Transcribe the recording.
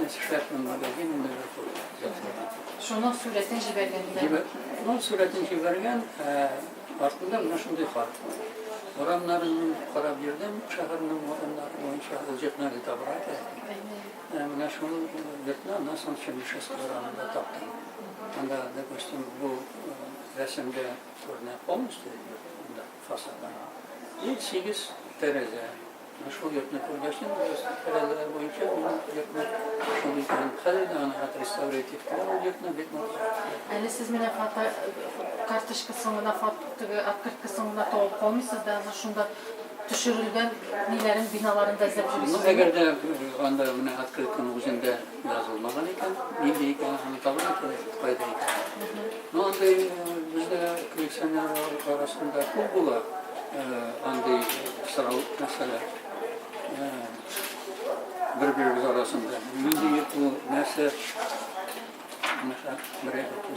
şartın magazin Liverpool. Şunun suretini jibergenler. Onun suretini jibergen артында мына шундай хат. Урамнарының карап йөрдем, шәһәрнең урамнары буенча ул җитмә дип табыра. Менә шуның йортына насын Чемишевский урамында таптым. Анда, допустим, бу рәсемдә күренә полностью фасада. И 8 тәрәзә. Шул йортны күргәчтен, тәрәзәләр буенча йортны шундый хәлдә аны реставрировать иттеләр, ул йортны бик мөһим. Әле сез менә фото карточкасына, фотога открыткасына толып калмыйсыз да, шунда төшерелгән ниләрен, биналарын да эзләп йөрисез. Әгәр дә анда менә открытканың үзендә язылмаган икән, нинди икән, аны табырга кирәк, кайда икән. Ну, андай бездә коллекционерлар арасында күп була, андай сорау мәсьәлә. Bir-birimiz arasında. Nинди бу нәрсә, мәсәлән, бер әйтеп